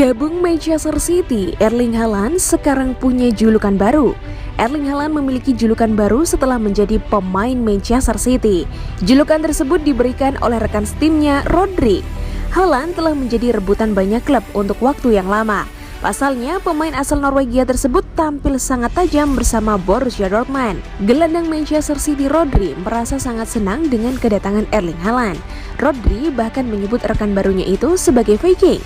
Gabung Manchester City, Erling Haaland sekarang punya julukan baru. Erling Haaland memiliki julukan baru setelah menjadi pemain Manchester City. Julukan tersebut diberikan oleh rekan timnya, Rodri. Haaland telah menjadi rebutan banyak klub untuk waktu yang lama. Pasalnya, pemain asal Norwegia tersebut tampil sangat tajam bersama Borussia Dortmund. Gelandang Manchester City Rodri merasa sangat senang dengan kedatangan Erling Haaland. Rodri bahkan menyebut rekan barunya itu sebagai Viking.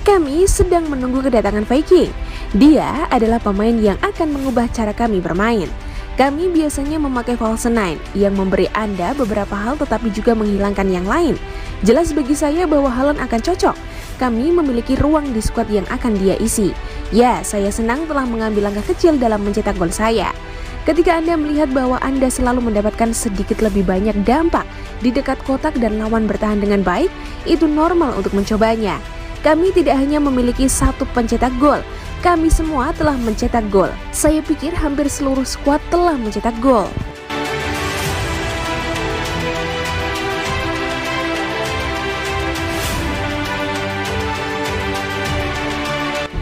Kami sedang menunggu kedatangan Viking. Dia adalah pemain yang akan mengubah cara kami bermain. Kami biasanya memakai false nine yang memberi Anda beberapa hal tetapi juga menghilangkan yang lain. Jelas bagi saya bahwa Haaland akan cocok. Kami memiliki ruang di skuad yang akan dia isi. Ya, saya senang telah mengambil langkah kecil dalam mencetak gol saya. Ketika Anda melihat bahwa Anda selalu mendapatkan sedikit lebih banyak dampak di dekat kotak dan lawan bertahan dengan baik, itu normal untuk mencobanya. Kami tidak hanya memiliki satu pencetak gol, kami semua telah mencetak gol. Saya pikir hampir seluruh skuad telah mencetak gol.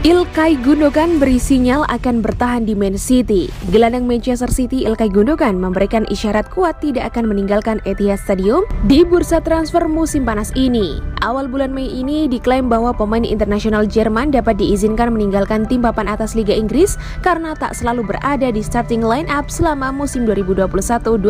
Ilkay Gundogan beri sinyal akan bertahan di Man City. Gelandang Manchester City Ilkay Gundogan memberikan isyarat kuat tidak akan meninggalkan Etihad Stadium di bursa transfer musim panas ini. Awal bulan Mei ini diklaim bahwa pemain internasional Jerman dapat diizinkan meninggalkan tim papan atas Liga Inggris karena tak selalu berada di starting line-up selama musim 2021-2022.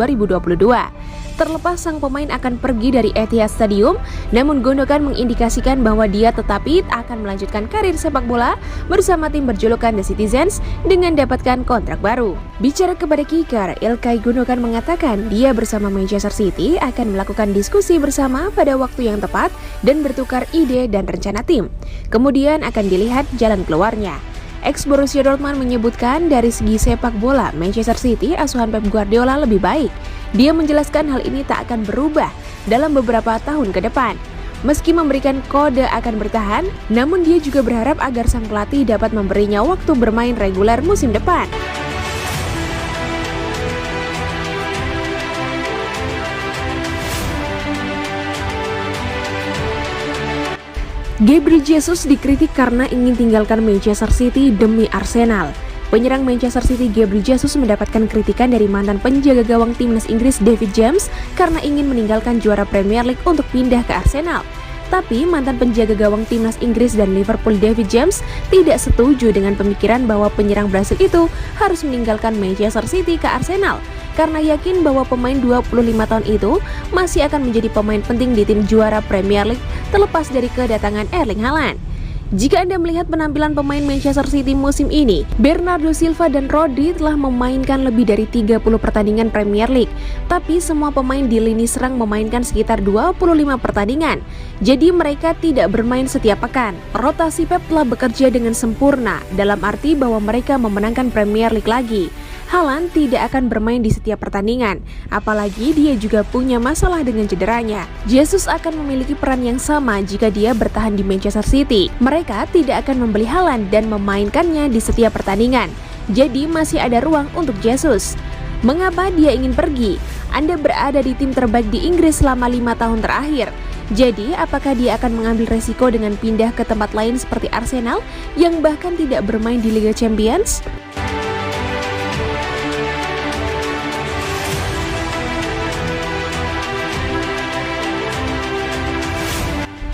Terlepas sang pemain akan pergi dari Etihad Stadium, namun Gundogan mengindikasikan bahwa dia tetapi akan melanjutkan karir sepak bola bersama tim berjulukan The Citizens dengan dapatkan kontrak baru. Bicara kepada Kicker, Ilkay Gundogan mengatakan dia bersama Manchester City akan melakukan diskusi bersama pada waktu yang tepat dan bertukar ide dan rencana tim. Kemudian akan dilihat jalan keluarnya. Ex Borussia Dortmund menyebutkan dari segi sepak bola Manchester City asuhan Pep Guardiola lebih baik. Dia menjelaskan hal ini tak akan berubah dalam beberapa tahun ke depan. Meski memberikan kode akan bertahan, namun dia juga berharap agar sang pelatih dapat memberinya waktu bermain reguler musim depan. Gabriel Jesus dikritik karena ingin tinggalkan Manchester City demi Arsenal. Penyerang Manchester City Gabriel Jesus mendapatkan kritikan dari mantan penjaga gawang timnas Inggris David James karena ingin meninggalkan juara Premier League untuk pindah ke Arsenal. Tapi mantan penjaga gawang timnas Inggris dan Liverpool David James tidak setuju dengan pemikiran bahwa penyerang Brasil itu harus meninggalkan Manchester City ke Arsenal karena yakin bahwa pemain 25 tahun itu masih akan menjadi pemain penting di tim juara Premier League terlepas dari kedatangan Erling Haaland. Jika Anda melihat penampilan pemain Manchester City musim ini, Bernardo Silva dan Rodri telah memainkan lebih dari 30 pertandingan Premier League, tapi semua pemain di lini serang memainkan sekitar 25 pertandingan. Jadi mereka tidak bermain setiap pekan. Rotasi Pep telah bekerja dengan sempurna, dalam arti bahwa mereka memenangkan Premier League lagi. Haaland tidak akan bermain di setiap pertandingan, apalagi dia juga punya masalah dengan cederanya. Jesus akan memiliki peran yang sama jika dia bertahan di Manchester City. Mereka tidak akan membeli Haaland dan memainkannya di setiap pertandingan. Jadi masih ada ruang untuk Jesus. Mengapa dia ingin pergi? Anda berada di tim terbaik di Inggris selama 5 tahun terakhir. Jadi, apakah dia akan mengambil resiko dengan pindah ke tempat lain seperti Arsenal yang bahkan tidak bermain di Liga Champions?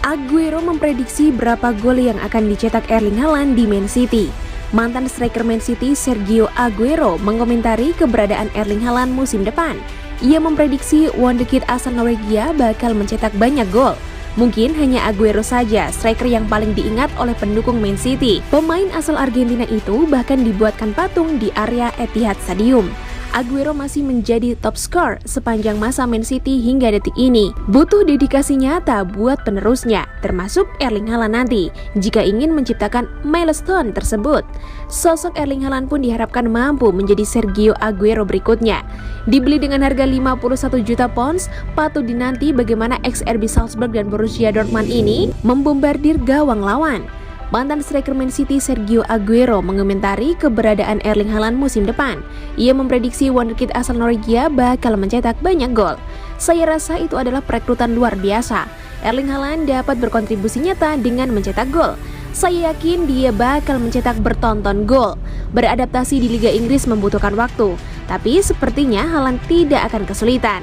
Aguero memprediksi berapa gol yang akan dicetak Erling Haaland di Man City. Mantan striker Man City Sergio Aguero mengomentari keberadaan Erling Haaland musim depan. Ia memprediksi wonderkid asal Norwegia bakal mencetak banyak gol. Mungkin hanya Aguero saja striker yang paling diingat oleh pendukung Man City. Pemain asal Argentina itu bahkan dibuatkan patung di area Etihad Stadium. Aguero masih menjadi top skor sepanjang masa Man City hingga detik ini. Butuh dedikasi nyata buat penerusnya, termasuk Erling Haaland nanti, jika ingin menciptakan milestone tersebut. Sosok Erling Haaland pun diharapkan mampu menjadi Sergio Aguero berikutnya. Dibeli dengan harga 51 juta pounds, patut dinanti bagaimana ex-RB Salzburg dan Borussia Dortmund ini membombardir gawang lawan. Mantan striker Man City Sergio Aguero mengomentari keberadaan Erling Haaland musim depan. Ia memprediksi wonderkid asal Norwegia bakal mencetak banyak gol. Saya rasa itu adalah perekrutan luar biasa. Erling Haaland dapat berkontribusi nyata dengan mencetak gol. Saya yakin dia bakal mencetak bertonton gol. Beradaptasi di Liga Inggris membutuhkan waktu, tapi sepertinya Haaland tidak akan kesulitan.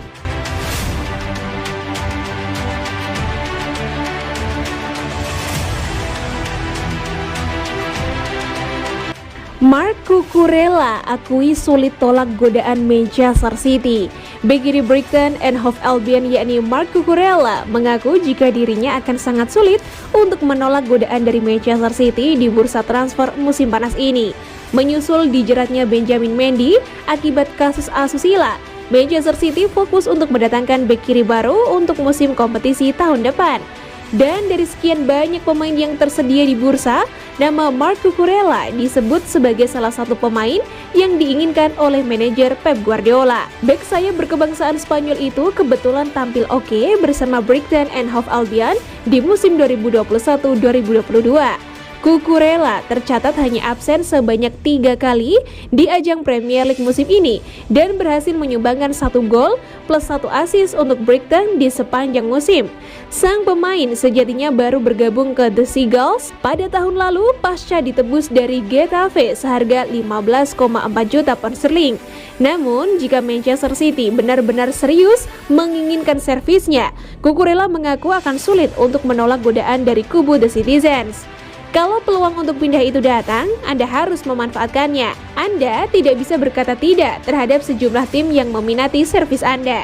Marc Cucurella akui sulit tolak godaan Manchester City. Bek kiri Brighton and Hove Albion yakni Marc Cucurella mengaku jika dirinya akan sangat sulit untuk menolak godaan dari Manchester City di bursa transfer musim panas ini. Menyusul dijeratnya Benjamin Mendy akibat kasus asusila, Manchester City fokus untuk mendatangkan bek kiri baru untuk musim kompetisi tahun depan. Dan dari sekian banyak pemain yang tersedia di bursa, nama Marc Cucurella disebut sebagai salah satu pemain yang diinginkan oleh manajer Pep Guardiola. Bek sayap berkebangsaan Spanyol itu kebetulan tampil oke bersama Brighton and Hove Albion di musim 2021-2022. Cucurella tercatat hanya absen sebanyak 3 kali di ajang Premier League musim ini dan berhasil menyumbangkan 1 gol plus 1 assist untuk Brighton di sepanjang musim. Sang pemain sejatinya baru bergabung ke The Seagulls pada tahun lalu pasca ditebus dari Getafe seharga 15,4 juta pound sterling. Namun, jika Manchester City benar-benar serius menginginkan servisnya, Cucurella mengaku akan sulit untuk menolak godaan dari kubu The Citizens. Kalau peluang untuk pindah itu datang, Anda harus memanfaatkannya. Anda tidak bisa berkata tidak terhadap sejumlah tim yang meminati servis Anda.